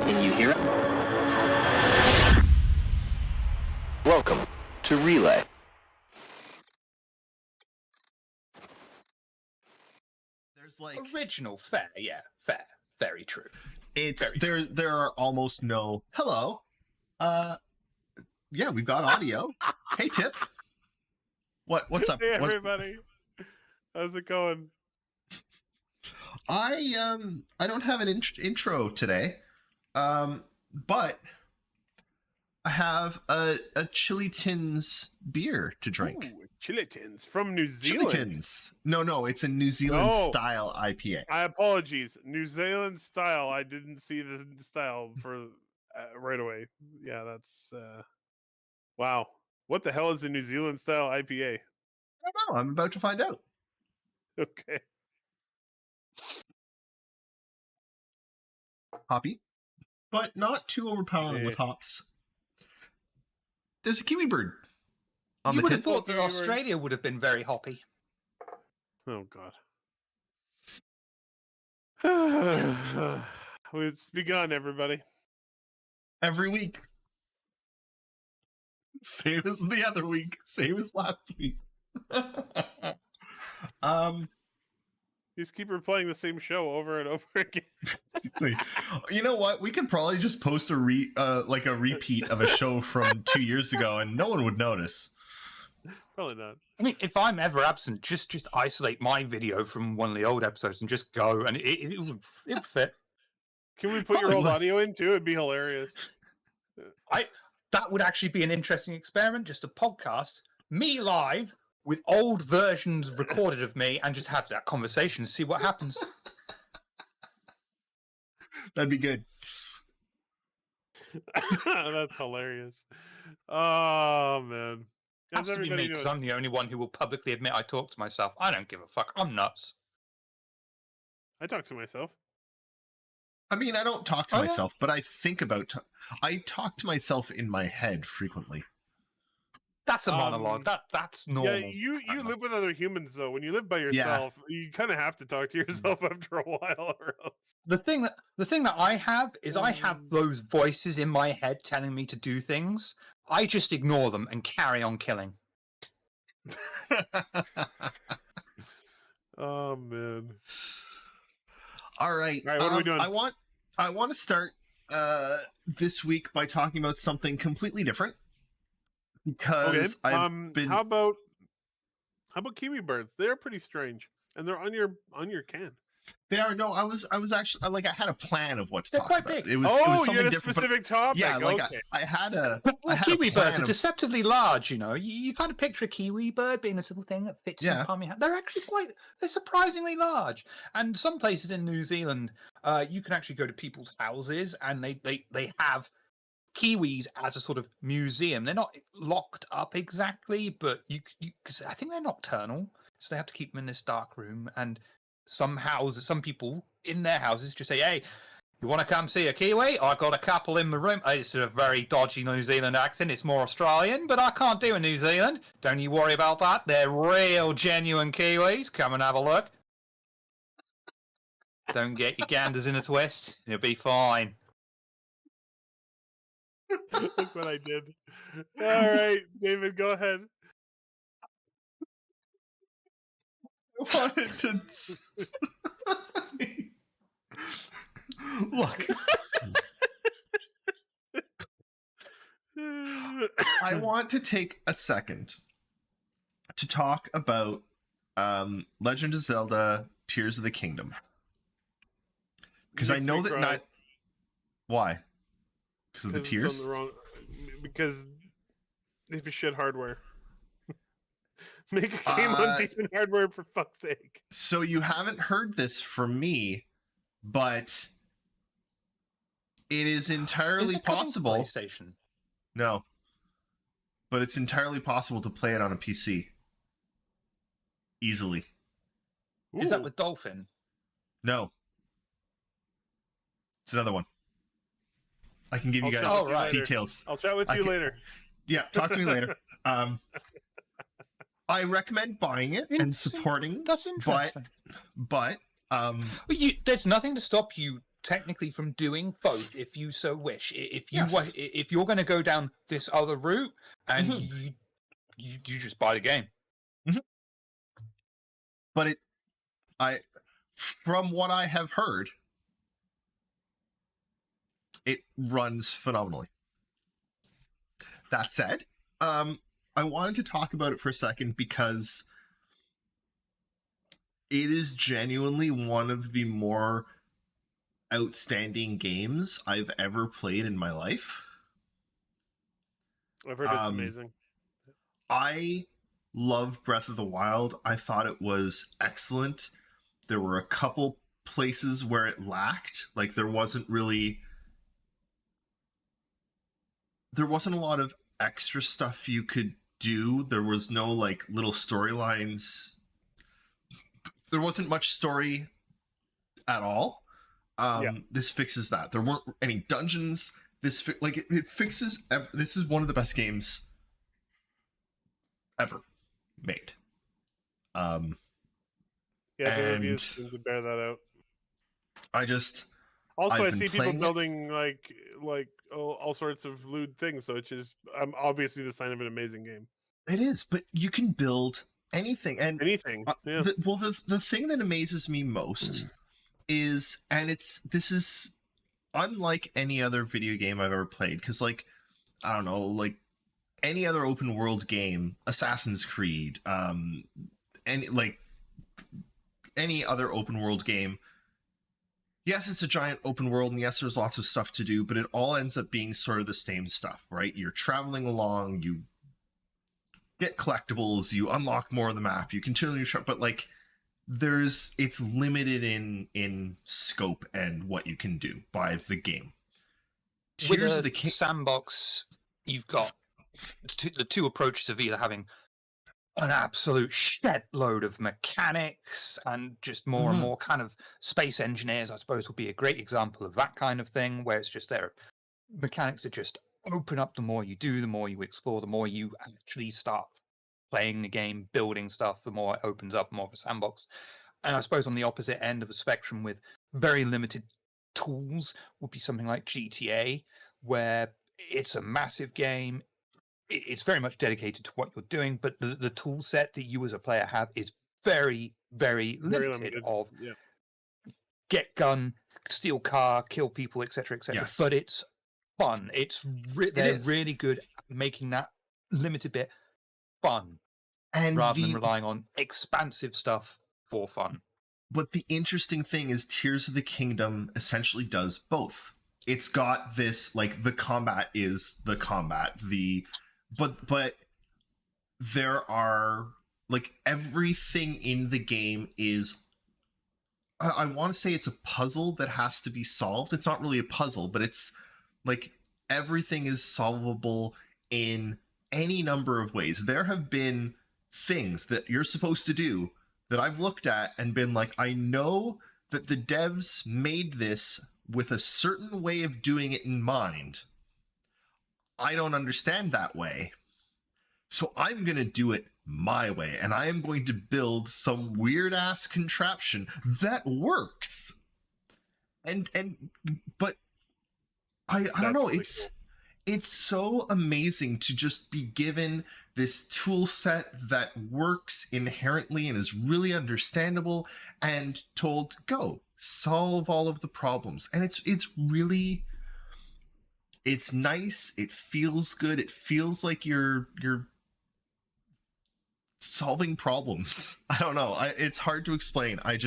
Can you hear it? Welcome to Relay. There's like original, fair, very true. It's very there are almost no hello. Yeah, we've got audio. Hey Tip. What's up? Hey everybody. How's it going? I don't have an intro today. But I have a Chili Tins beer to drink. Ooh, Chili Tins from New Zealand. Chili Tins. No, it's a New Zealand style IPA. I apologies. New Zealand style. I didn't see the style for right away. Yeah, that's wow. What the hell is a New Zealand style IPA? I don't know. I'm about to find out. Okay. Hoppy, but not too overpowering with hops. There's a kiwi bird on you the would tin. have thought that Australia would have been very hoppy. Oh God. It's begun, everybody. Every week. Same as the other week. Same as last week. These keep replaying the same show over and over again. You know what? We could probably just post a repeat of a show from 2 years ago, and no one would notice. Probably not. I mean, if I'm ever absent, just isolate my video from one of the old episodes and just go, and it would fit. Can we put your old audio in too? It'd be hilarious. That would actually be an interesting experiment. Just a podcast, me live with old versions recorded of me, and just have that conversation and see what happens. That'd be good. That's hilarious. Oh man. Has to be me, because I'm the only one who will publicly admit I talk to myself. I don't give a fuck. I'm nuts. I talk to myself. I mean, I don't talk to myself, but I think about... I talk to myself in my head frequently. That's a monologue. That's normal. Yeah, you live with other humans, though. When you live by yourself, you kind of have to talk to yourself after a while, or else. The thing that I have is I have those voices in my head telling me to do things. I just ignore them and carry on killing. Oh man. All right. What are we doing? I want to start this week by talking about something completely different, because I've been. How about kiwi birds? They're pretty strange, and they're on your can. They are. No, I was actually like I had a plan of what to They're talk quite about. big. It was Oh, you something had a different. but- specific topic. Yeah, like okay. I had a. Well, I had a kiwi birds plan are of- deceptively large, you know. You kind of picture a kiwi bird being a little thing that fits in Yeah. the palm of your hand. They're actually they're surprisingly large. And some places in New Zealand, you can actually go to people's houses and they have kiwis as a sort of museum. They're not locked up exactly, but cause I think they're nocturnal, so they have to keep them in this dark room. And some people in their houses just say, "Hey, you want to come see a kiwi? I got a couple in my room." It's a very dodgy New Zealand accent. It's more Australian, but I can't do a New Zealand. Don't you worry about that. They're real, genuine kiwis. Come and have a look. Don't get your ganders in a twist. You'll be fine. Look what I did. All right, David, go ahead. wanted to look. I want to take a second to talk about Legend of Zelda: Tears of the Kingdom, because I Makes know me that cry. not. Why? Because of the 'Cause it's on tears. the wrong... Because if you shit hardware, make a game on decent hardware for fuck's sake. So you haven't heard this from me, but it is entirely Is it coming to possible. PlayStation? No, but it's entirely possible to play it on a PC easily. Is that Ooh. with Dolphin? No, it's another one. I can give you I'll guys chat with you later. details. I'll chat with I you can- later. Yeah, talk to me later. I recommend buying it and Interesting. supporting, That's interesting. but Well, there's nothing to stop you technically from doing both if you so wish. If you Yes. if you're going to go down this other route and Mhm. you just buy the game. but from what I have heard, it runs phenomenally. That said, I wanted to talk about it for a second because it is genuinely one of the more outstanding games I've ever played in my life. I've heard it's amazing. I love Breath of the Wild. I thought it was excellent. There were a couple places where it lacked. Like there wasn't a lot of extra stuff you could do. There was no like little storylines. There wasn't much story at all. This fixes that. There weren't any dungeons. It fixes. This is one of the best games ever made. Yeah, the and- reviews seem to bear that out. Also, I've I been see people playing it. building like all sorts of lewd things, so it's just obviously the sign of an amazing game. It is, but you can build anything. And Anything, yeah. the thing that amazes me most is, and this is unlike any other video game I've ever played, because like I don't know, like any other open world game, Assassin's Creed, any other open world game. Yes, it's a giant open world, and yes, there's lots of stuff to do, but it all ends up being sort of the same stuff, right? You're traveling along, you get collectibles, you unlock more of the map, you continue to but like it's limited in scope and what you can do by the game. With Tears a of the King. sandbox, you've got the two approaches of either having an absolute shed load of mechanics and just more and more kind of space engineers, I suppose, would be a great example of that kind of thing, where it's just there mechanics that just open up. The more you do, the more you explore, the more you actually start playing the game, building stuff, the more it opens up, more of a sandbox. And I suppose on the opposite end of the spectrum, with very limited tools, would be something like GTA, where it's a massive game. It's very much dedicated to what you're doing, but the tool set that you as a player have is very, very Very limited. limited. Of Yeah. get gun, steal car, kill people, etc., etc. Yes. But it's fun. They're is. really good at making that limited bit fun, And rather than relying on expansive stuff for fun. But the interesting thing is Tears of the Kingdom essentially does both. It's got this, like, the combat is the combat, but there are, like, everything in the game is, I want to say it's a puzzle that has to be solved. It's not really a puzzle, but it's like everything is solvable in any number of ways. There have been things that you're supposed to do that I've looked at and been like, I know that the devs made this with a certain way of doing it in mind. I don't understand that way. So I'm going to do it my way, and I am going to build some weird ass contraption that works. But I don't know, really it's so amazing to just be given this tool set that works inherently and is really understandable and told, go solve all of the problems. And it's really, it's nice. It feels good. It feels like you're solving problems. I don't know. It's hard to explain. I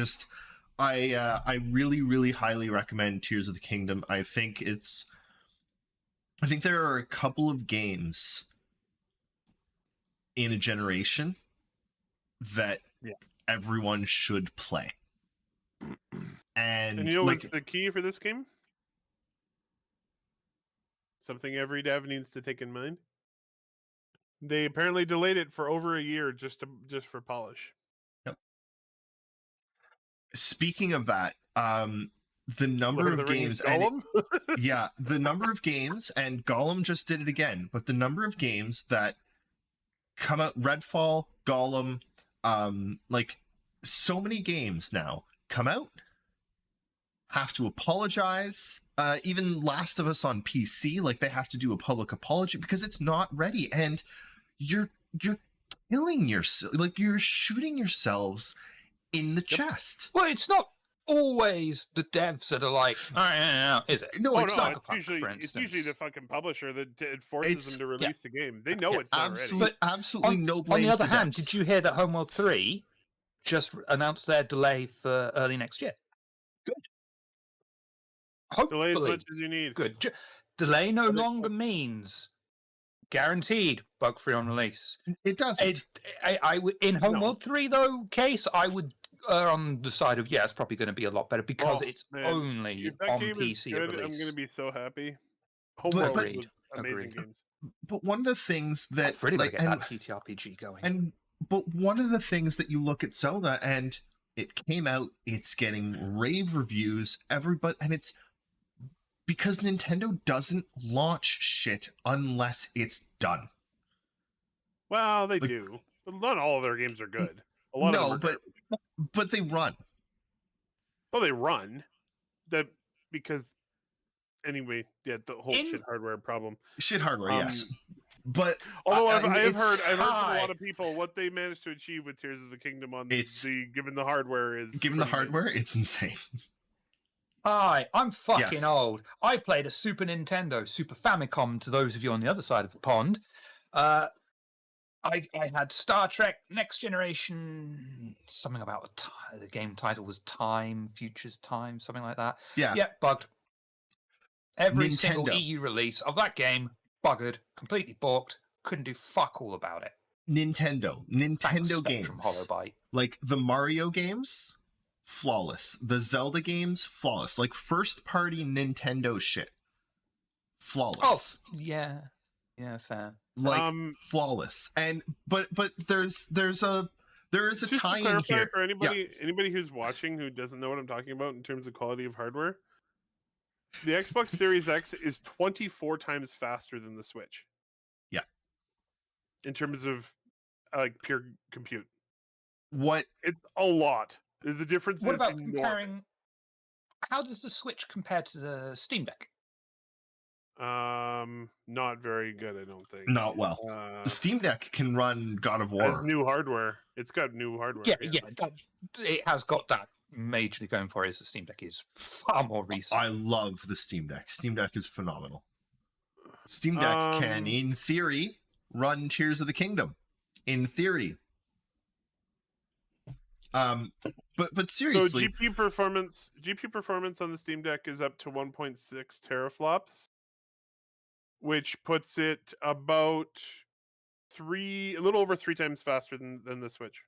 really, really highly recommend Tears of the Kingdom. I think there are a couple of games in a generation that everyone should play. And you know like, what's the key for this game? Something every dev needs to take in mind. They apparently delayed it for over a year just for polish. Yep. Speaking of that, the number Lord of the Rings games, and Gollum? yeah, the number of games, and Gollum just did it again, but the number of games that come out, Redfall, Gollum, like so many games now come out, have to apologize. Even Last of Us on PC, like they have to do a public apology because it's not ready, and you're killing yourself, like you're shooting yourselves in the chest. Well, it's not always the devs that are like, all right, no, is it? No, it's not. It's usually the fucking publisher that forces them to release the game. They know it's not ready. But absolutely no blame. On the other hand, did you hear that Homeworld 3 just announced their delay for early next year? Good. Hopefully, delay as much as you need. Good. Delay no longer means guaranteed bug-free on release. It doesn't. In Homeworld 3 though case, I would on the side of it's probably going to be a lot better because it's only if that on game PC. Is good, at I'm going to be so happy. But Amazing games. But one of the things that I've really got to get that TTRPG going. But one of the things that you look at Zelda, and it came out, it's getting rave reviews, and it's because Nintendo doesn't launch shit unless it's done. Well, they do. But not all of their games are good. A lot of them are but they run. Well, they run. Because anyway, the whole shit hardware problem. Shit hardware, yes. But although I've heard from a lot of people what they managed to achieve with Tears of the Kingdom on given the hardware it's insane. Hi, I'm fucking old. I played a Super Nintendo, Super Famicom, to those of you on the other side of the pond. I had Star Trek Next Generation, something about the game title was Time, Futures Time, something like that. Yeah. Yeah, bugged. Every single EU release of that game, buggered, completely balked, couldn't do fuck all about it. Nintendo games. Holobyte. Like the Mario games, flawless. The Zelda games, flawless. Like first party Nintendo shit, flawless. Oh, yeah. Yeah, fair. Like flawless. And but there is a tie-in here for anybody who's watching who doesn't know what I'm talking about in terms of quality of hardware. The Xbox Series X is 24 times faster than the Switch. Yeah. In terms of like pure compute. What? It's a lot. The difference what is about enormous. comparing? How does the Switch compare to the Steam Deck? Not very good, I don't think. Not well. The Steam Deck can run God of War. Has new hardware. It's got new hardware. Yeah. It has got that majorly going for it. The Steam Deck is far more recent. I love the Steam Deck. Steam Deck is phenomenal. Steam Deck can, in theory, run Tears of the Kingdom. In theory. But So seriously, GPU performance on the Steam Deck is up to 1.6 teraflops, which puts it about a little over 3 times faster than the Switch.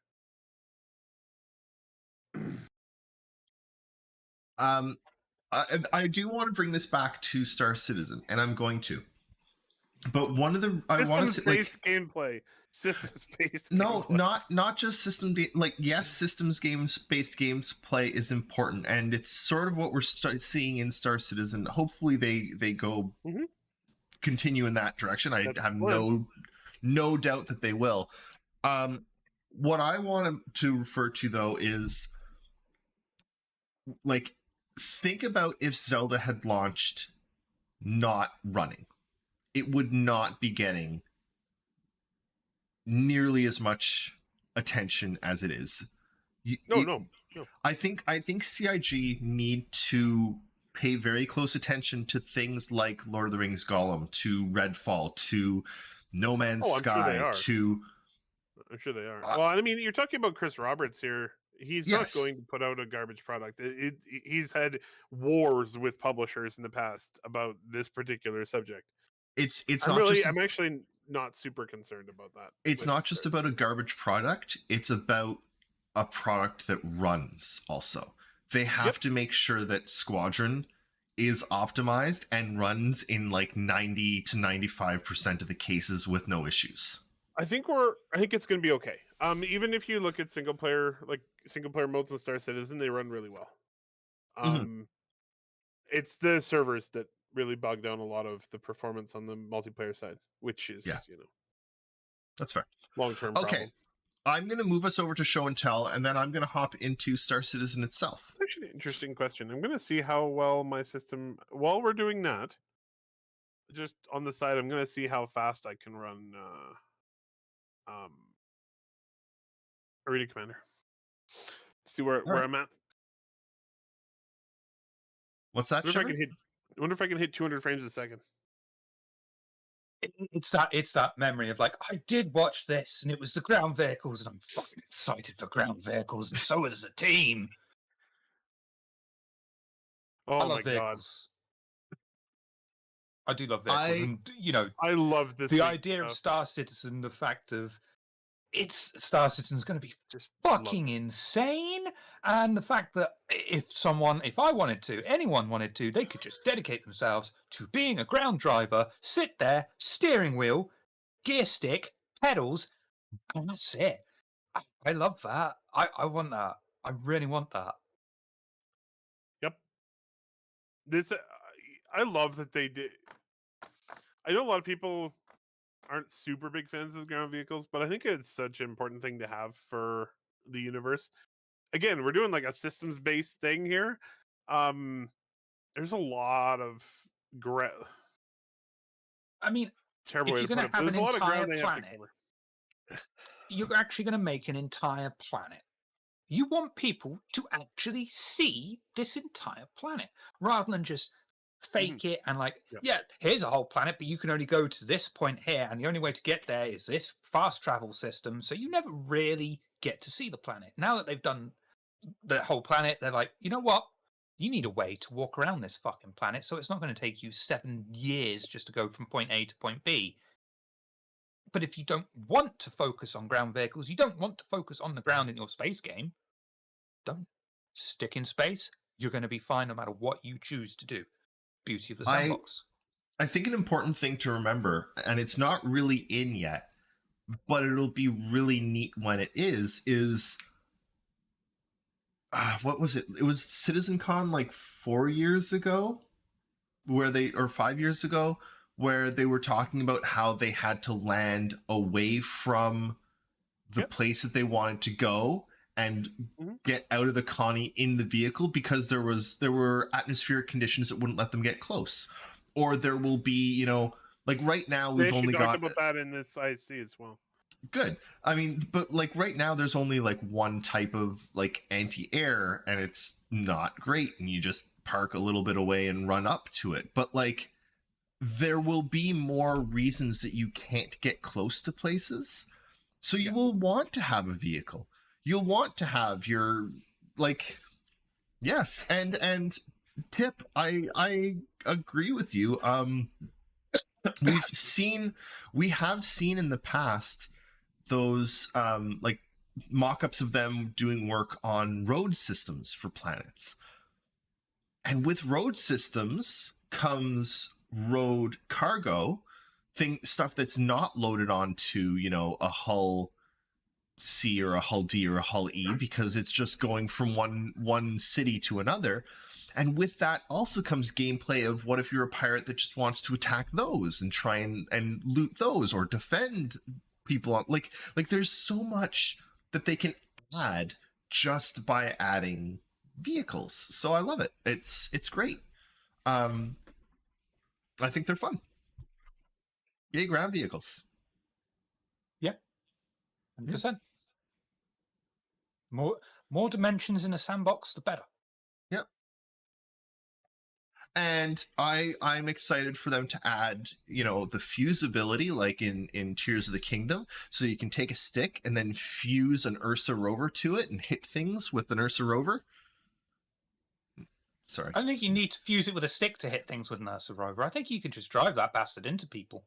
I do want to bring this back to Star Citizen, and I'm going to. But one of the I want to say Systems-based gameplay. Systems-based no, gameplay. not just yes, systems games based games play is important, and it's sort of what we're seeing in Star Citizen. Hopefully, they go Mhm. continue in that direction. I That's have the plan. no doubt that they will. What I want to refer to though is like think about if Zelda had launched not running, it would not be getting nearly as much attention as it is. No. I think CIG need to pay very close attention to things like Lord of the Rings Gollum, to Redfall, to No Man's Oh, I'm sure they Sky, are. to I'm sure they are. Well, I mean, you're talking about Chris Roberts here. He's not yes, going to put out a garbage product. He's had wars with publishers in the past about this particular subject. it's I'm actually not super concerned about that. it's not just about a garbage product, it's about a product that runs also. They have to make sure that Squadron is optimized and runs in like 90 to 95% of the cases with no issues. I think it's going to be okay. Even if you look at single player modes in Star Citizen, they run really well. It's the servers that really bog down a lot of the performance on the multiplayer side, which is That's fair. long-term Okay. problem. I'm going to move us over to show and tell, and then I'm going to hop into Star Citizen itself. Actually, an interesting question. I'm going to see how well my system, while we're doing that, just on the side, I'm going to see how fast I can run Arena Commander. See where right. I'm at. What's that? I wonder if I can hit 200 frames a second. It's that memory of like, I did watch this and it was the ground vehicles and I'm fucking excited for ground vehicles and so is the team. Oh I love my vehicles. I do love vehicles, and I love this. The idea of Star Citizen, the fact of Star Citizen's going to be just fucking insane, and the fact that if anyone wanted to, they could just dedicate themselves to being a ground driver, sit there, steering wheel, gear stick, pedals, and that's it. I love that. I want that. I really want that. Yep. I love that they did. I know a lot of people aren't super big fans of ground vehicles, but I think it's such an important thing to have for the universe. Again, we're doing like a systems-based thing here. There's a lot of I mean, terrible if way you're to going put to it. have There's an a lot of entire ground they have to planet, cover. you're actually going to make an entire planet. You want people to actually see this entire planet rather than just fake it and like, here's a whole planet, but you can only go to this point here, and the only way to get there is this fast travel system. So you never really get to see the planet. Now that they've done the whole planet, they're like, you know what? You need a way to walk around this fucking planet, so it's not going to take you 7 years just to go from point A to point B. But if you don't want to focus on ground vehicles, you don't want to focus on the ground in your space game, don't stick in space. You're going to be fine no matter what you choose to do. Beauty of the sandbox. I think an important thing to remember, and it's not really in yet, but it'll be really neat when it is what was it? It was CitizenCon like 4 years ago, or 5 years ago, where they were talking about how they had to land away from the place that they wanted to go and get out of the Connie in the vehicle because there were atmospheric conditions that wouldn't let them get close, or there will be like right now we've only got about that in this IC as well. Good. I mean, but like right now there's only like one type of like anti-air and it's not great and you just park a little bit away and run up to it. But like there will be more reasons that you can't get close to places. So you will want to have a vehicle. you'll want to have your like yes, and Tip, I agree with you. We have seen in the past those like mock-ups of them doing work on road systems for planets. And with road systems comes road cargo, stuff that's not loaded onto, a hull C or a hull D or a hull E, because it's just going from one city to another. And with that also comes gameplay of what if you're a pirate that just wants to attack those and try and loot those or defend people on like there's so much that they can add just by adding vehicles. So I love it. It's great. I think they're fun. Yay, ground vehicles. 100%. More dimensions in a sandbox, the better. Yep. And I'm excited for them to add, the fusibility, like in Tears of the Kingdom, so you can take a stick and then fuse an Ursa rover to it and hit things with an Ursa rover. Sorry. I don't think you need to fuse it with a stick to hit things with an Ursa rover. I think you could just drive that bastard into people.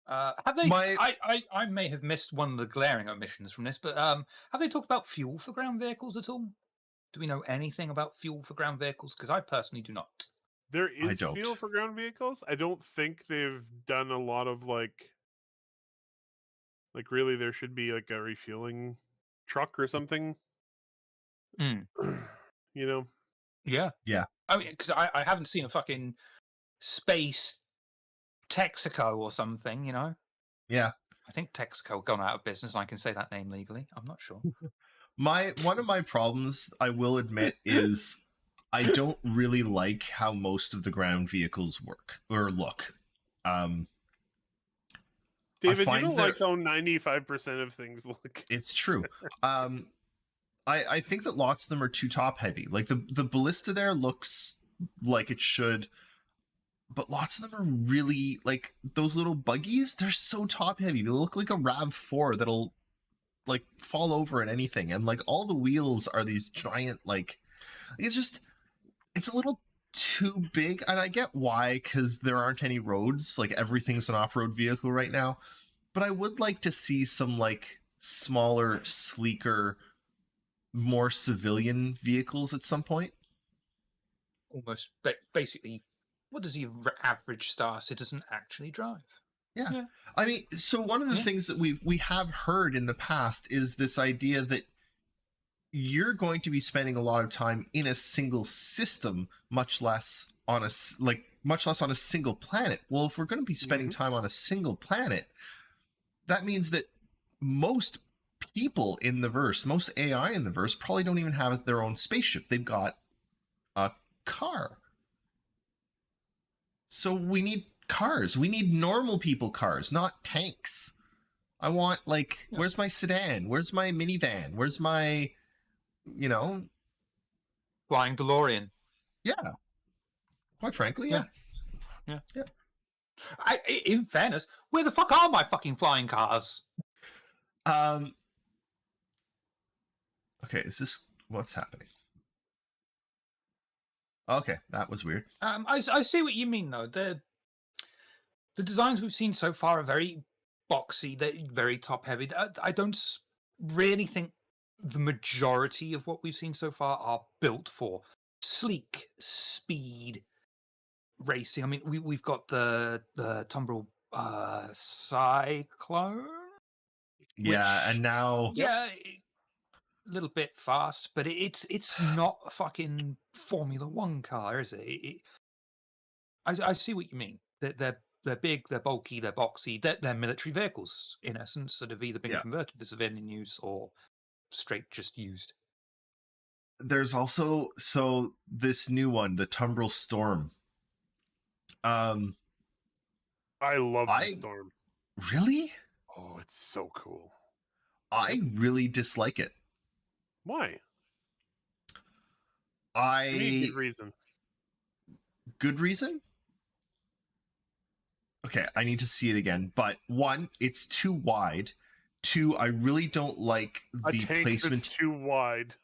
Have they? I may have missed one of the glaring omissions from this, but have they talked about fuel for ground vehicles at all? Do we know anything about fuel for ground vehicles? Because I personally do not. There is don't. fuel for ground vehicles. I don't think they've done a lot of like really there should be like a refueling truck or something. Mm. Yeah. I mean, because I haven't seen a fucking space Texaco or something, Yeah. I think Texaco gone out of business. I can say that name legally. I'm not sure. One of my problems, I will admit, is I don't really like how most of the ground vehicles work or look. David, you don't like how 95% of things look. It's true. I think that lots of them are too top heavy. Like the ballista there looks like it should, but lots of them are really like those little buggies. They're so top heavy. They look like a RAV4 that'll like fall over at anything. And like all the wheels are these giant, like it's a little too big. And I get why, because there aren't any roads. Like everything's an off-road vehicle right now. But I would like to see some like smaller, sleeker, more civilian vehicles at some point. Almost, basically, what does the average star citizen actually drive? Yeah. I mean, so one of the things that we have heard in the past is this idea that you're going to be spending a lot of time in a single system, much less on a single planet. Well, if we're going to be spending time on a single planet, that means that most people in the verse, most AI in the verse, probably don't even have their own spaceship. They've got a car. So we need cars. We need normal people cars, not tanks. I want where's my sedan? Where's my minivan? Where's my, flying DeLorean? Yeah. Quite frankly, yeah. In fairness, where the fuck are my fucking flying cars? Okay, is this what's happening? Okay, that was weird. I see what you mean though. The designs we've seen so far are very boxy. They're very top heavy. I don't really think the majority of what we've seen so far are built for sleek speed racing. I mean, we've got the Tumbril Cyclone. Yeah, and now a little bit fast, but it's not a fucking Formula One car, is it? I see what you mean. They're big, they're bulky, they're boxy. They're military vehicles in essence that have either been converted for civilian use or straight just used. There's also this new one, the Tumbril Storm. I love the Storm. Really? Oh, it's so cool. I really dislike it. Why? Good reason? Okay, I need to see it again. But one, it's too wide. Two, I really don't like A the tank placement. that's too wide.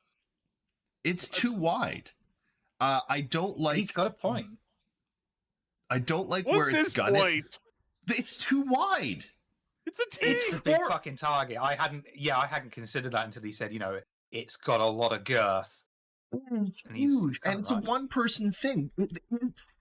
It's too wide. I don't He's like. got a point. I don't like where What's it's his gun it. point? It's too wide. It's a tank. It's a big fucking target. I hadn't considered that until he said, it's got a lot of girth. Huge, kinda and it's a right. one-person thing.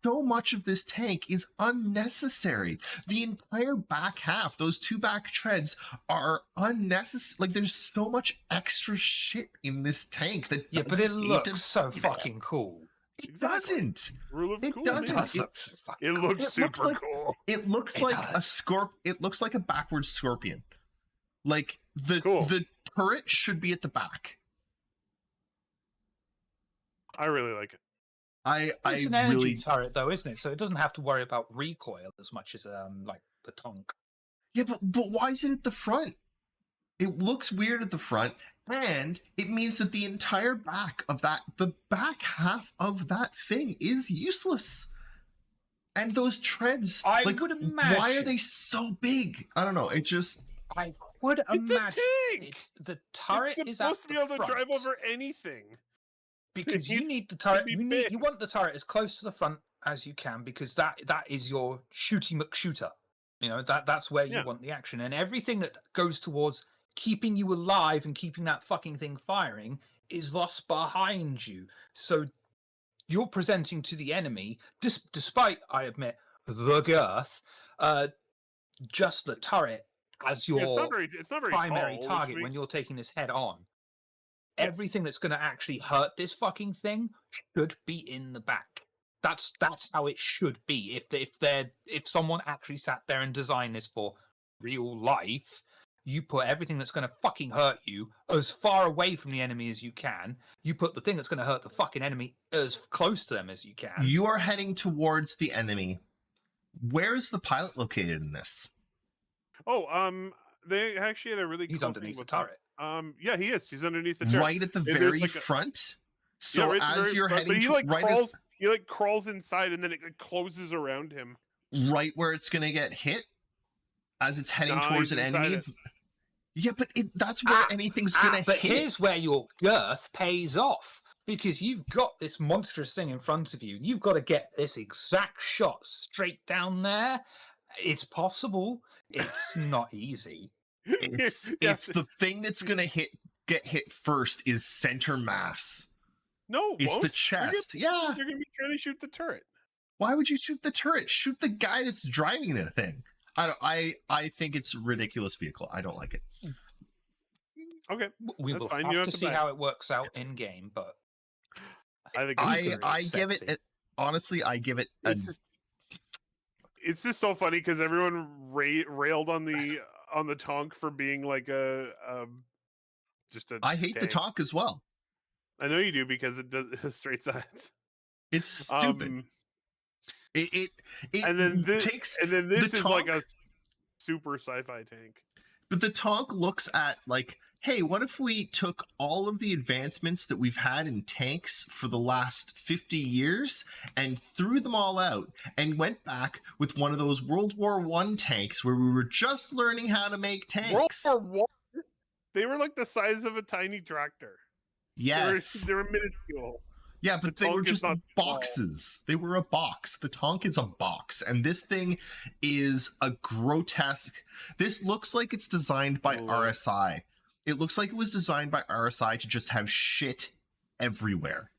So much of this tank is unnecessary. The entire back half, those two back treads, are unnecessary. Like, there's so much extra shit in this tank that Yeah, but it doesn't need looks to so be there. fucking cool. It Exactly. doesn't. Rule of It cool. doesn't. man. Does look so fucking It looks It looks super like- cool. It looks It like does. It looks like a backwards scorpion. Like Cool. the turret should be at the back. I really like it. It's an energy turret, though, isn't it? So it doesn't have to worry about recoil as much as like the Tonk. Yeah, but why is it at the front? It looks weird at the front, and it means that the entire back of the back half of that thing is useless. And those treads, I like, would why are imagine- they so big? I don't know. It just I would It's imagine a tank. the turret It's is supposed at to be the able to drive front over anything. because you needs need the to turret. be You big. want the turret as close to the front as you can because that is your shooty McShooter. That's where you Yeah. want the action, and everything that goes towards keeping you alive and keeping that fucking thing firing is thus behind you. So you're presenting to the enemy, despite, I admit, the girth, just the turret as Yeah, your it's not very primary tall, which target makes- when you're taking this head on. Yeah. Everything that's going to actually hurt this fucking thing should be in the back. That's how it should be. If someone actually sat there and designed this for real life, you put everything that's going to fucking hurt you as far away from the enemy as you can. You put the thing that's going to hurt the fucking enemy as close to them as you can. you are heading towards the enemy. Where is the pilot located in this? Oh, they actually had a really He's cool underneath the thing with turret. Yeah, he is. He's underneath the turret. Right at the there's very like a- front. So right at the as very you're front, heading but he to like right crawls. He like crawls inside and then it closes around him. right where it's going to get hit as it's heading No, towards he's an inside enemy. it. Yeah, but that's where anything's going to But hit. here's where your girth pays off. Because you've got this monstrous thing in front of you. You've got to get this exact shot straight down there. It's possible. It's not easy. It's the thing that's going to get hit first is center mass. No, It's won't. the chest. Yeah. You're gonna be trying to shoot the turret. Why would you shoot the turret? Shoot the guy that's driving the thing. I think it's a ridiculous vehicle. I don't like it. Okay, We That's will fine, have you to have to see buy it. how it works out in game, but I think I it's give it sexy. honestly. I give it a it's just so funny because everyone railed on the Tonk for being like just a. I hate the tank. talk as well. I know you do because it does it has straight sides. It's stupid. It And then this takes is like Tonk- a super sci-fi tank. But the talk looks at like, hey, what if we took all of the advancements that we've had in tanks for the last 50 years and threw them all out and went back with one of those World War I tanks where we were just learning how to make tanks. World War I, they were like the size of a tiny tractor. Yes. They were minuscule. Yeah, but The they were Tonk is just not small. boxes. They were a box. The Tonk is a box. And this thing is a grotesque. This looks like it's designed by Ooh. RSI. It looks like it was designed by RSI to just have shit everywhere.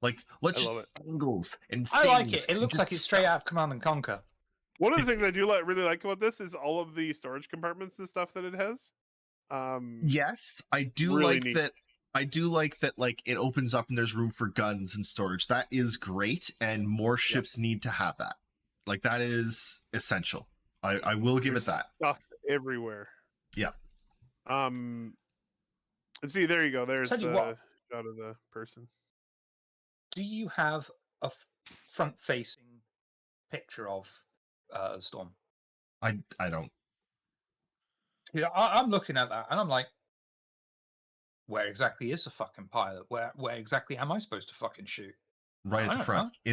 Like, let's I just love it. angles and I like things it. It and looks just like it's straight out of Command and Conquer. One of the things I do really like about this is all of the storage compartments and stuff that it has. Yes, I do Really like neat. that. I do like that, like, it opens up and there's room for guns and storage. That is great, and more ships need to have that. Like, that is essential. I will give it There's that. Stuff everywhere. Yeah. And see, there you go. There's Tell you the what. shot of the person. Do you have a front-facing picture of Storm? I don't. Yeah, I'm looking at that and I'm like, where exactly is the fucking pilot? Where exactly am I supposed to fucking shoot? Right I at the don't front, know.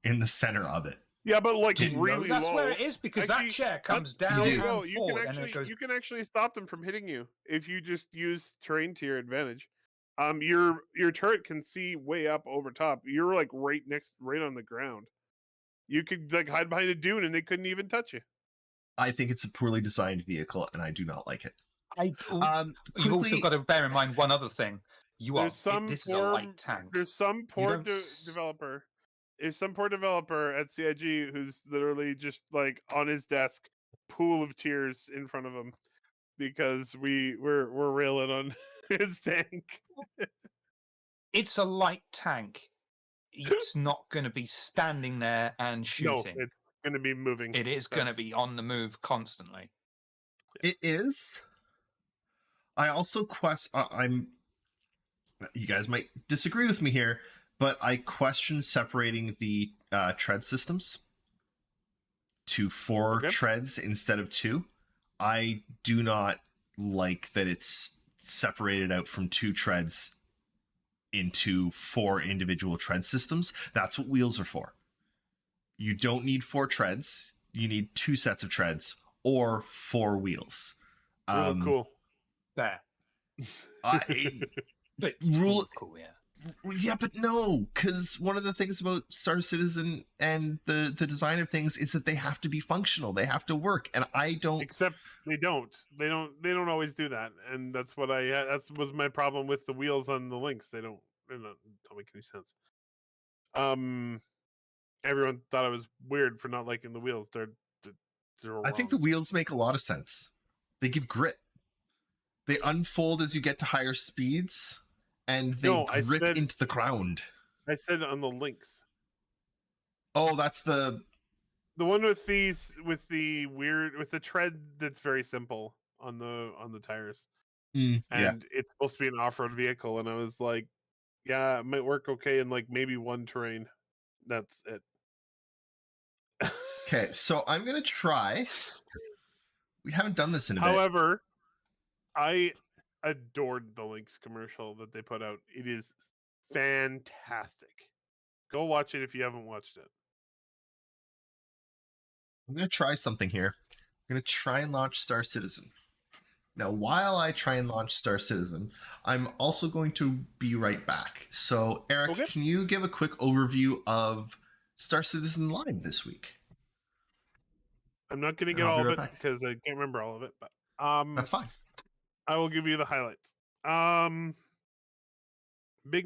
in the center of it. Yeah, but like Do you know really that's low. where it is? Because Actually, that chair comes that's- down do. and You go. You forward, can and then actually it goes. you can actually stop them from hitting you if you just use terrain to your advantage. Your turret can see way up over top. You're like right on the ground. You could like hide behind a dune and they couldn't even touch you. I think it's a poorly designed vehicle, and I do not like it. You've also Quickly, got to bear in mind one other thing. This is a light tank. There's some You poor don't s- developer. There's some poor developer at CIG who's literally just like on his desk, pool of tears in front of him because we're railing on his tank. It's a light tank. It's not going to be standing there and No, shooting. it's going to be moving. It is going to That's- be on the move constantly. it is. I also I'm. You guys might disagree with me here, but I question separating the tread systems to 4 Okay. treads instead of 2. I do not like that it's separated out from 2 treads into 4 individual tread systems. That's what wheels are for. You don't need 4 treads. You need 2 sets of treads or 4 wheels. they look cool. There. But Rule- cool, yeah. Yeah, but no, because one of the things about Star Citizen and the design of things is that they have to be functional. They have to work, and I don't. Except they don't. They don't always do that, and that's what that was my problem with the wheels on the Lynx. They don't make any sense. Everyone thought I was weird for not liking the wheels. They're I think the wrong. wheels make a lot of sense. They give grit. They unfold as you get to higher speeds, and they No, I grip said- into the ground. I said on the Lynx. Oh, that's the. The one with the tread that's very simple on the tires. Yeah. And it's supposed to be an off-road vehicle, and I was like, yeah, it might work okay in like maybe one terrain. That's it. Okay, so I'm gonna try. We haven't done this in a bit. However, I adored the Lynx commercial that they put out. It is fantastic. Go watch it if you haven't watched it. I'm gonna try something here. I'm gonna try and launch Star Citizen. Now, while I try and launch Star Citizen, I'm also going to be right back. So, Eric, Okay. can you give a quick overview of Star Citizen Live this week? I'm not going to And get I'll be all of right it back. because I can't remember all of it, but That's fine. I will give you the highlights. Big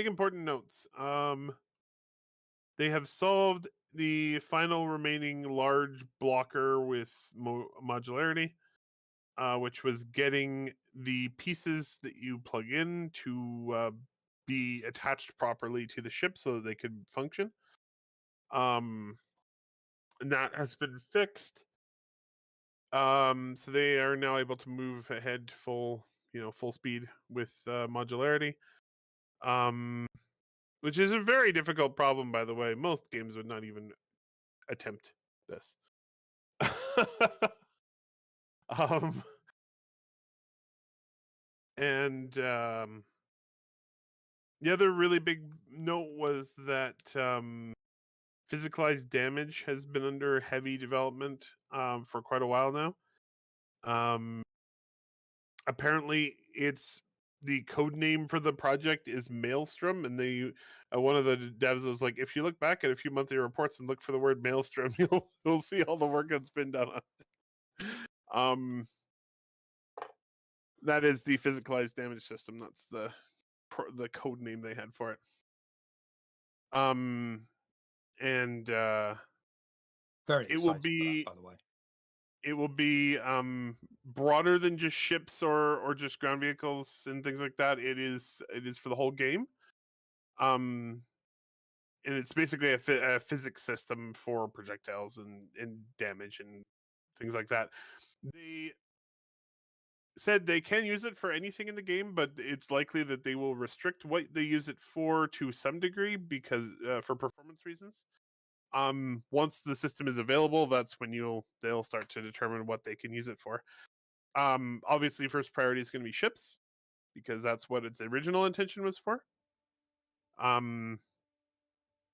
important notes. They have solved the final remaining large blocker with modularity, which was getting the pieces that you plug in to be attached properly to the ship so that they could function. And that has been fixed. So they are now able to move ahead full speed with modularity. Which is a very difficult problem, by the way. Most games would not even attempt this. And the other really big note was that physicalized damage has been under heavy development for quite a while now. Apparently, it's the code name for the project is Maelstrom, and they one of the devs was like, if you look back at a few monthly reports and look for the word Maelstrom, you'll see all the work that's been done on it. That is the physicalized damage system. That's the code name they had for it. And Very it will excited for be that, by the way. it will be broader than just ships or just ground vehicles and things like that. It is for the whole game. And it's basically a physics system for projectiles and damage and things like that. They said they can use it for anything in the game, but it's likely that they will restrict what they use it for to some degree because for performance reasons. Once the system is available, that's when they'll start to determine what they can use it for. Obviously, first priority is going to be ships because that's what its original intention was for.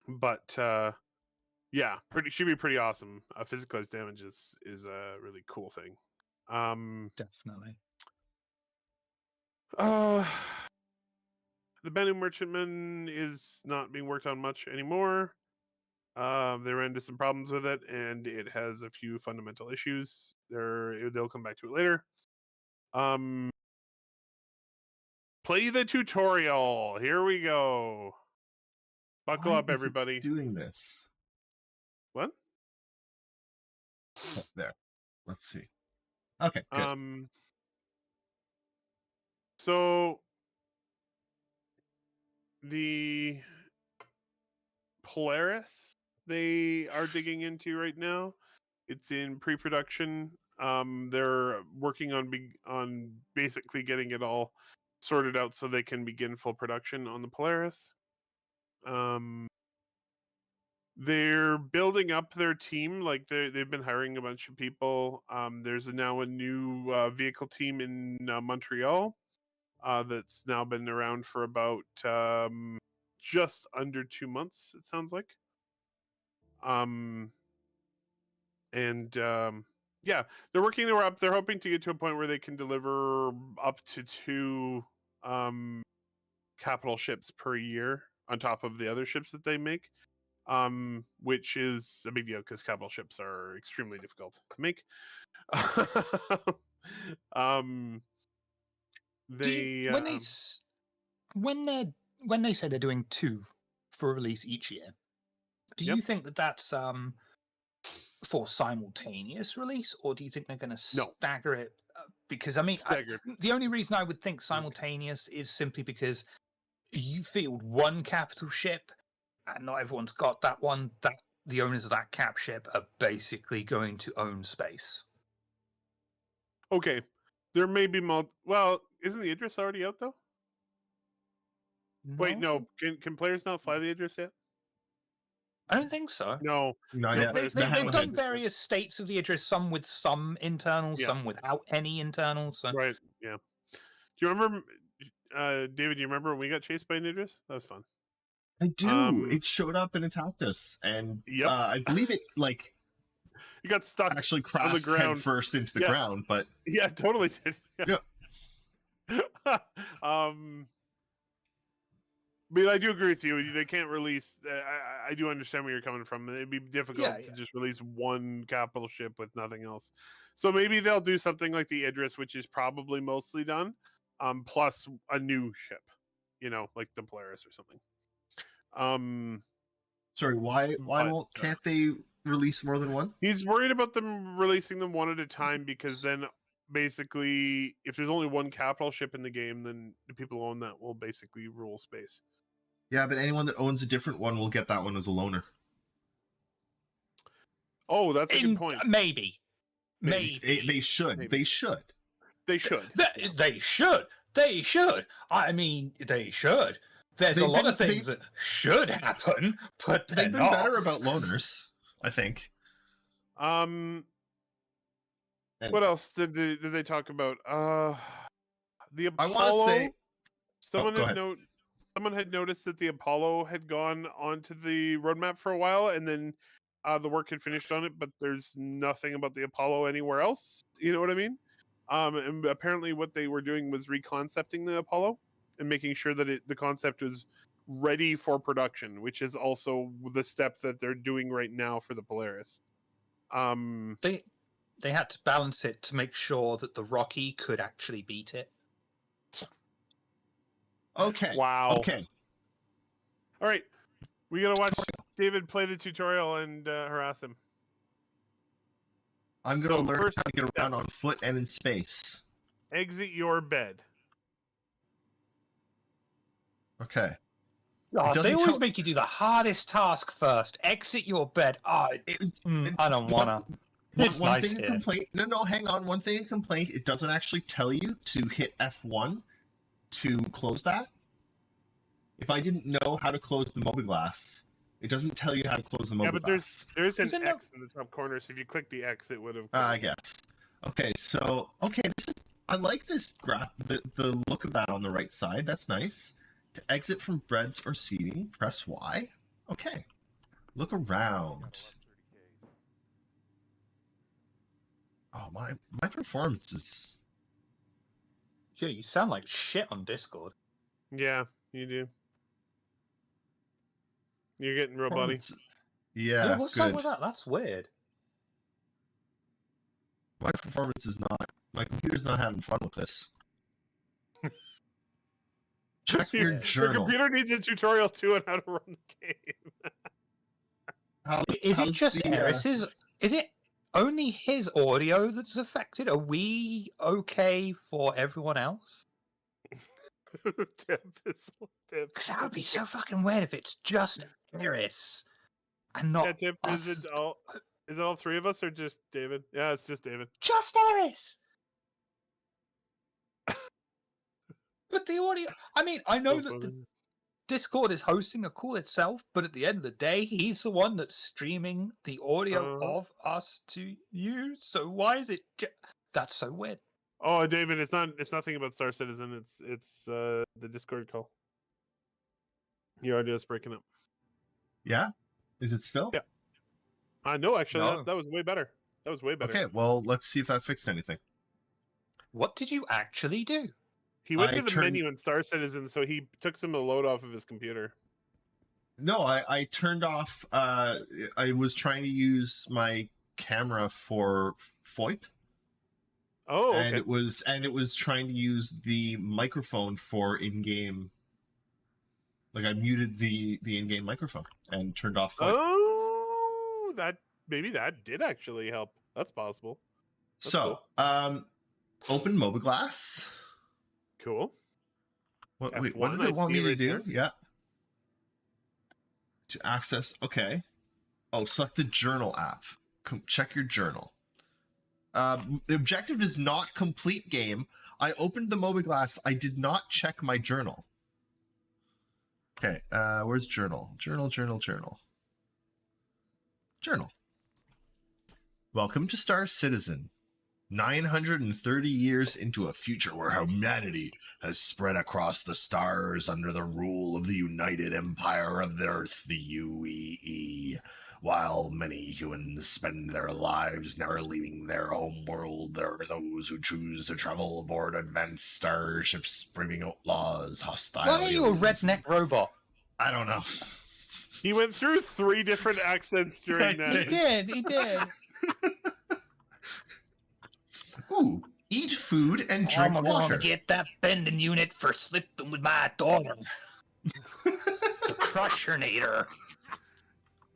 But Yeah, should be pretty awesome. Physicalized damage is a really cool thing. Definitely. Uh, the Bennu Merchantman is not being worked on much anymore. They ran into some problems with it, and it has a few fundamental issues. They'll come back to it later. Play the tutorial. Here we go. Buckle Why up, is it everybody. doing this? What? Oh, there. Let's see. Okay, good. So the Polaris they are digging into right now. It's in pre-production. They're working on basically getting it all sorted out so they can begin full production on the Polaris. They're building up their team. Like they've been hiring a bunch of people. There's now a new vehicle team in Montreal that's now been around for about just under 2 months. It sounds like. Yeah, they're working their way up. They're hoping to get to a point where they can deliver up to 2 capital ships per year on top of the other ships that they make. Which is a big deal because capital ships are extremely difficult to make. When they say they're doing 2 for release each year, do Yep. you think that that's for simultaneous release, or do you think they're going to No. stagger it? Because I mean, Staggered. the only reason I would think simultaneous is simply because you field one capital ship, and not everyone's got that one. That the owners of that cap ship are basically going to own space. Okay, there may be well, isn't the Idris already out though? Wait, no. Can players not fly the Idris yet? I don't think so. No. Not No, yet. players They've can't fly done the Idris. various states of the Idris, some with some internals, Yeah. some without any internals. So. Right. Yeah. Do you remember, David? Do you remember when we got chased by an Idris? That was fun. I do. It showed up and attacked us, and Yep. I believe it You got stuck. actually on crashed the ground. head first into the Yeah. ground, but Yeah, totally did. Yeah. But I do agree with you. They can't release. I do understand where you're coming from. It'd be difficult to just release one capital ship with nothing else. So maybe they'll do something like the Idris, which is probably mostly done, plus a new ship. Like the Polaris or something. Sorry, why can't they release more than one? He's worried about them releasing them one at a time because then basically if there's only one capital ship in the game, then the people who own that will basically rule space. Yeah, but anyone that owns a different one will get that one as a loaner. Oh, that's a good point. Maybe. They should. Maybe. They should. They should. They should. I mean, they should. There's a lot of things that should happen, but they've been better about loaners, I think. What else did they talk about? The Apollo. I want to say someone had noticed that the Apollo had gone onto the roadmap for a while, and then the work had finished on it, but there's nothing about the Apollo anywhere else. You know what I mean? And apparently, what they were doing was reconcepting the Apollo and making sure that the concept was ready for production, which is also the step that they're doing right now for the Polaris. They had to balance it to make sure that the Rocky could actually beat it. Okay. Wow. Okay. All right. We got to watch David play the tutorial and harass him. I'm going to learn how to get around on foot and in space. Exit your bed. Okay. Oh, they always make you do the hardest task first. Exit your bed. I don't wanna. It's one nice thing here. complaint. No, hang on. One thing a complaint. It doesn't actually tell you to hit F1 to close that. If I didn't know how to close the mobiGlas, it doesn't tell you how to close the mobiGlas. Yeah, but there's an Isn't X in the top corner, so if you click the X, it would have. I guess. Okay, so I like this graph. The look of that on the right side. That's nice. To exit from breads or seating, press Y. Okay. Look around. Oh, my performance is... Dude, you sound like shit on Discord. Yeah, you do. You're getting real buddy. Yeah, What's good. up with that? That's weird. My performance is not... My computer's not having fun with this. Check your The journal. computer needs a tutorial too on how to run the game. Is it how's just the, Eris's? Is it only his audio that's affected? Are we okay for everyone else? Because that would be so fucking weird if it's just Eris and not Yeah, Tip, us. is it all three of us or just David? Yeah, it's just David. Just Eris. But the audio. I mean, I know that the Discord is hosting a call itself, but at the end of the day, he's the one that's streaming the audio of us to you. So why is it? That's so weird. Oh, David, it's nothing about Star Citizen. It's the Discord call. Your audio's breaking up. Yeah? Is it still? Yeah. No, actually, No. That was way better. That was way better. Okay, well, let's see if that fixed anything. What did you actually do? He went I to the turned- menu in Star Citizen, so he took some of the load off of his computer. No, I turned off... I was trying to use my camera for FOIP. Oh, okay. And it was trying to use the microphone for in-game. Like I muted the in-game microphone and turned off FOIP. Oh, maybe that did actually help. That's possible. That's So, open Mobiglass. Cool. Wait, F1, what did I it want me see to right do? there. Yeah. To access, okay. Oh, select the journal app. Check your journal. The objective is not complete game. I opened the Mobiglass. I did not check my journal. Okay, where's journal? Journal. Welcome to Star Citizen. 930 years into a future where humanity has spread across the stars under the rule of the United Empire of the Earth, the UEE. While many humans spend their lives never leaving their home world, there are those who choose to travel aboard advanced starships, bringing outlaws, hostile Why are you a aliens. redneck robot? I don't know. He went through 3 different accents during I that. He did. Ooh, eat food and drink I'm water. gonna get that bending unit for sleeping with my daughter. The Crushernator.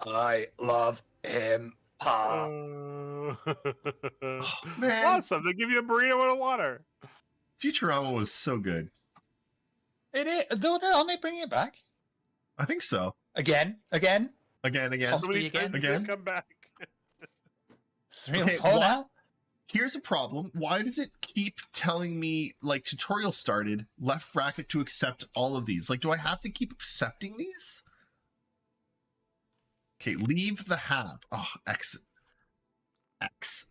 I love him, Pa. Man, Awesome! They give you a burrito and a water. Futurama was so good. It is. Aren't they bringing it back? I think so. Again? Again. How Possibly many again? times did Again? they come back? 3 Okay, or 4 what- now? Here's a problem. Why does it keep telling me, like, tutorial started, left bracket to accept all of these? Like, do I have to keep accepting these? Okay, leave the hab. Oh, X.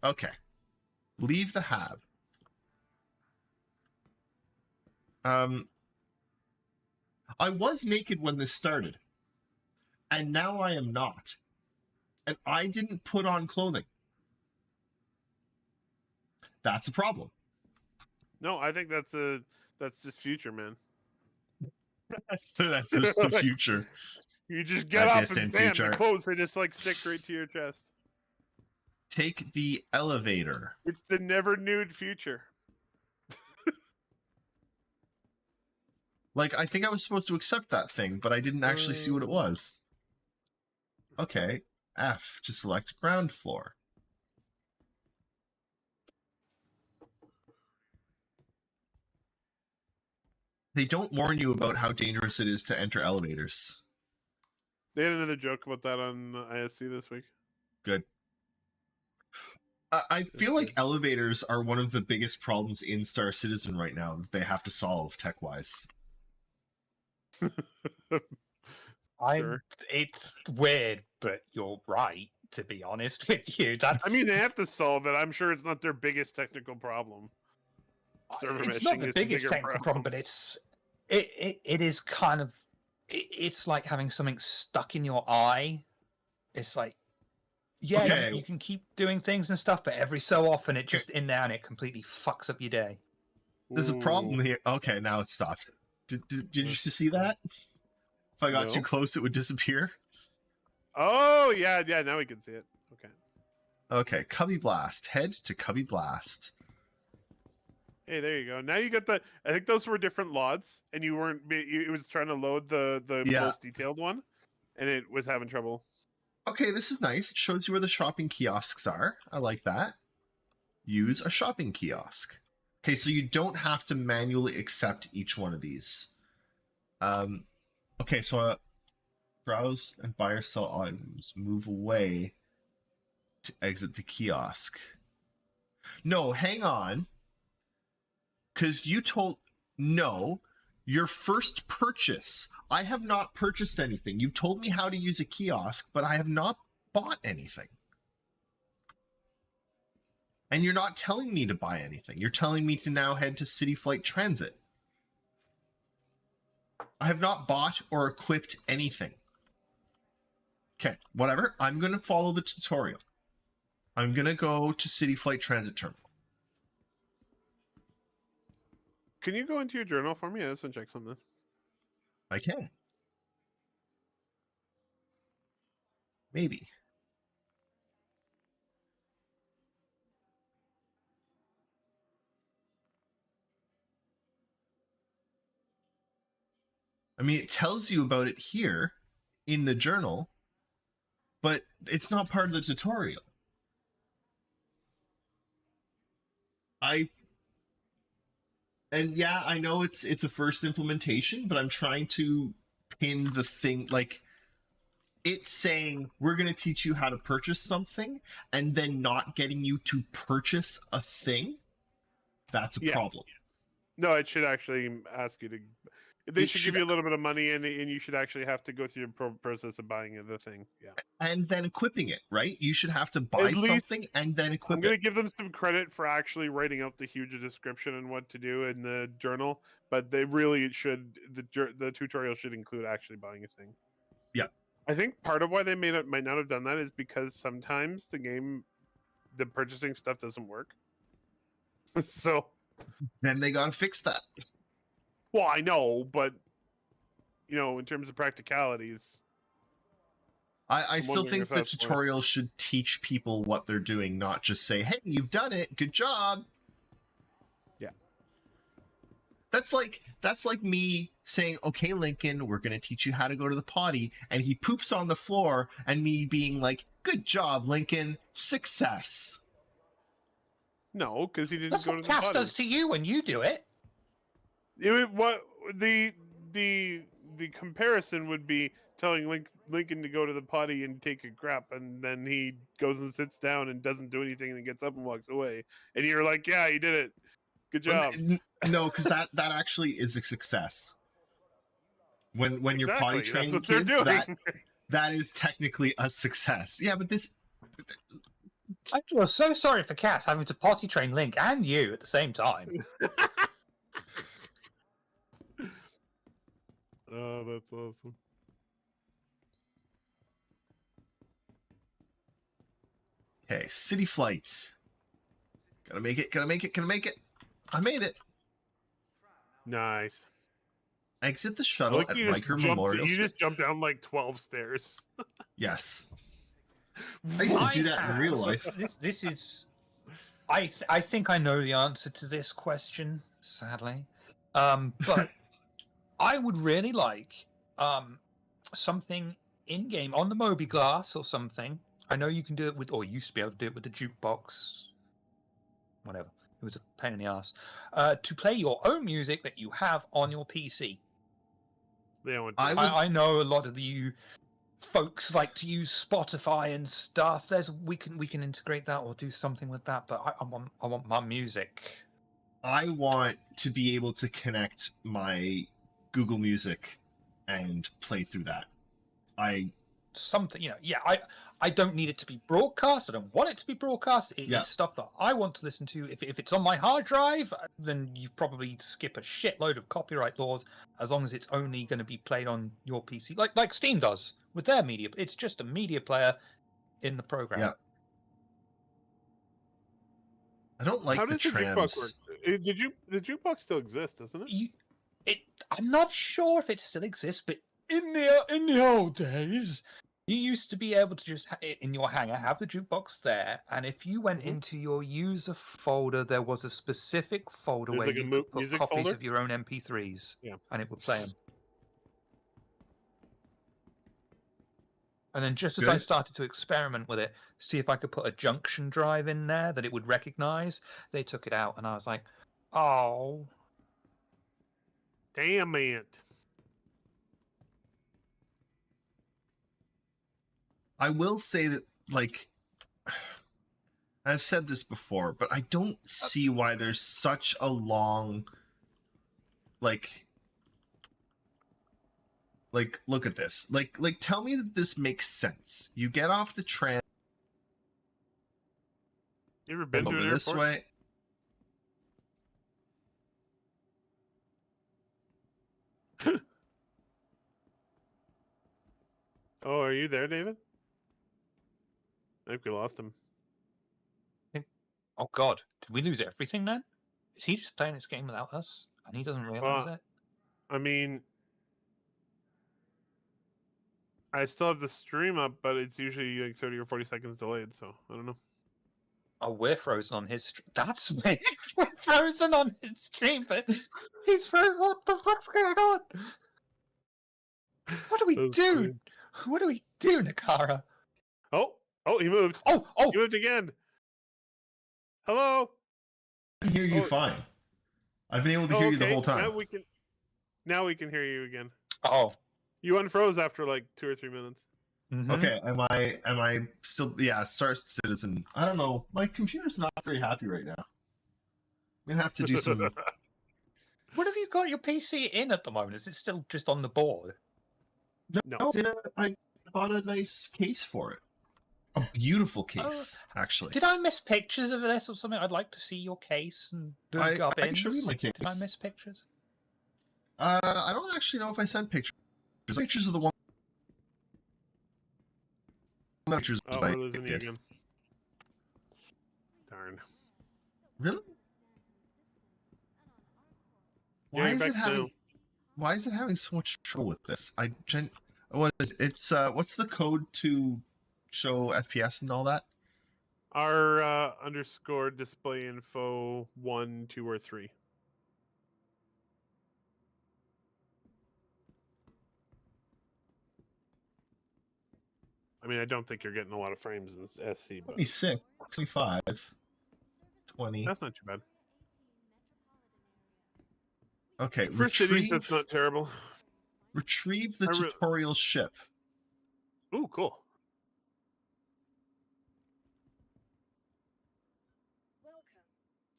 Okay. Leave the hab. I was naked when this started. And now I am not. And I didn't put on clothing. That's a problem. No, I think that's just future, man. That's just the future. You just get I up guess and in bam, future. the clothes they just like stick right to your chest. Take the elevator. It's the never nude future. Like, I think I was supposed to accept that thing, but I didn't actually see what it was. Okay. F to select ground floor. They don't warn you about how dangerous it is to enter elevators. They had another joke about that on ISC this week. Good. I feel like elevators are one of the biggest problems in Star Citizen right now that they have to solve tech-wise. Sure. It's weird, but you're right, to be honest with you. That's, I mean, they have to solve it. I'm sure it's not their biggest technical problem. Server it's not meshing the is biggest bigger technical problem, but it is kind of it's like having something stuck in your eye It's like, yeah, Okay. you can keep doing things and stuff, but every so often it just in there and it completely fucks up your day. There's a problem Ooh, here. Okay, now it stopped. Did you see that? If I got too No. close, it would disappear. Oh yeah, yeah. Now we can see it. Okay. Okay, Cubby Blast. Head to Cubby Blast. Hey, there you go. Now you got the. I think those were different lots, and you weren't. It was trying to load the Yeah. most detailed one, and it was having trouble. Okay, this is nice. It shows you where the shopping kiosks are. I like that. Use a shopping kiosk. Okay, so you don't have to manually accept each one of these. Okay, so browse and buy or sell items. Move away to exit the kiosk. No, hang on. Because you told... No, your first purchase. I have not purchased anything. You've told me how to use a kiosk, but I have not bought anything. And you're not telling me to buy anything. You're telling me to now head to City Flight Transit. I have not bought or equipped anything. Okay, whatever. I'm going to follow the tutorial. I'm going to go to City Flight Transit Terminal. Can you go into your journal for me? I just want to check something. I can. Maybe. I mean, it tells you about it here in the journal, but it's not part of the tutorial. And yeah, I know it's a first implementation, but I'm trying to pin the thing, like, it's saying we're going to teach you how to purchase something and then not getting you to purchase a thing. That's a problem. No, it should actually ask you to. They should give you a little bit of money, and you should actually have to go through your process of buying the thing. Yeah, and then equiping it, right? You should have to buy At least- something and then equip I'm going it. to give them some credit for actually writing out the huge description and what to do in the journal, but they really should. The tutorial should include actually buying a thing. Yeah. I think part of why they might not have done that is because sometimes the purchasing stuff doesn't work. So, Then they got to fix that. well, I know, but in terms of practicalities, I I'm still wondering think if the that's why. tutorial should teach people what they're doing, not just say, hey, you've done it, good job. Yeah. That's like me saying, okay, Lincoln, we're going to teach you how to go to the potty, and he poops on the floor, and me being like, good job, Lincoln, success. No, because he didn't That's go what to the Cass potty. does to you when you do it. What the comparison would be telling Lincoln to go to the potty and take a crap, and then he goes and sits down and doesn't do anything and gets up and walks away, and you're like, yeah, you did it, good job. No, because that actually is a success. When you're potty Exactly, training that's what kids, they're doing. that is technically a success. Yeah, but this... I feel so sorry for Cass having to potty train Link and you at the same time. Oh, that's awesome. Okay, City Flight. Gotta make it, gotta make it, gotta make it. I made it. Nice. Exit the shuttle at Riker Memorial. You just jumped down like 12 stairs. Yes. I used to do that in real life. This is. I think I know the answer to this question, sadly. But I would really like something in game on the Moby Glass or something. I know you can do it with, or you used to be able to do it with the jukebox. Whatever. It was a pain in the ass. To play your own music that you have on your PC. I know a lot of you folks like to use Spotify and stuff. We can integrate that or do something with that. But I want my music. I want to be able to connect my Google Music and play through that. something, I don't need it to be broadcast. I don't want it to be broadcast. Yeah. It's stuff that I want to listen to. If it's on my hard drive, then you probably skip a shitload of copyright laws as long as it's only going to be played on your PC, like Steam does with their media. It's just a media player in the program. Yeah. I don't like How the does the jukebox trams. work? The jukebox still exists, doesn't it? I'm not sure if it still exists, but in the old days, you used to be able to just in your hangar have the jukebox there, and if you went into your user folder, there was a specific folder There's where like a you could put music copies folder? of your own MP3s, Yeah. and it would play them. And then just as Good. I started to experiment with it, see if I could put a junction drive in there that it would recognize, they took it out, and I was like, oh. Damn it. I will say that, like, I've said this before, but I don't see why there's such a long, like, look at this. Like, tell me that this makes sense. You get off the tram You ever been to over an this airport? way. Oh, are you there, David? I think we lost him. Oh God, did we lose everything then? Is he just playing this game without us, and he doesn't realize it? I mean, I still have the stream up, but it's usually like 30 or 40 seconds delayed, so I don't know. Oh, we're frozen on his stream. That's weird. We're frozen on his stream, but he's frozen. What the fuck's going on? What do we That's do? funny. What do we do, Nakara? Oh, he moved. Oh, He moved again. Hello. I can hear you Oh. fine. I've been able to hear you the okay. whole time. Now we can hear you again. oh. You unfroze after like 2 or 3 minutes. Mhm. Okay, am I still? Yeah, Star Citizen. I don't know. My computer's not very happy right now. I'm gonna have to do some. What have you got your PC in at the moment? Is it still just on the board? No. I bought a nice case for it. A beautiful case, actually. Did I miss pictures of this or something? I'd like to see your case and the I gubbins. can show you my case. Did I miss pictures? I don't actually know if I sent pictures. Pictures of the one. Pictures. Oh, we're losing you again. Darn. Really? Yeah, Why you're is back it having? now. Why is it having so much trouble with this? What is it? It's what's the code to show FPS and all that? R underscore display info 1, 2, or 3. I mean, I don't think you're getting a lot of frames in SC, but 26, 25, 20. that's not too bad. Okay, For cities, that's not terrible. retrieve the I re- tutorial ship. Ooh, cool. Welcome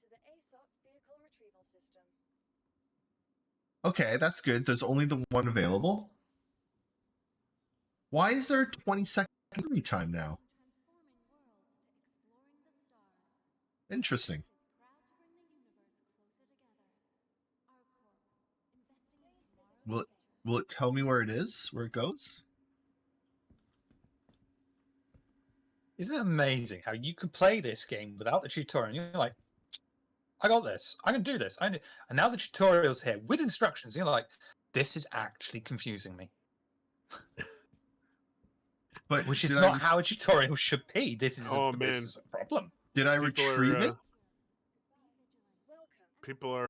to the ASOP vehicle retrieval system. Okay, that's good. There's only the one available. Why is there a 20-second memory time now? Transforming worlds to exploring the stars. Interesting. Is proud to bring the universe closer together. Our corp, investing in tomorrow's Will it future. will it tell me where it is? Where it goes? Isn't it amazing how you could play this game without the tutorial? You're like, I got this. I can do this. And now the tutorial's here with instructions. You're like, this is actually confusing me. But Which is did not I, how a tutorial should be. This is, Oh, this man. is a problem. did I People retrieve are, it? People are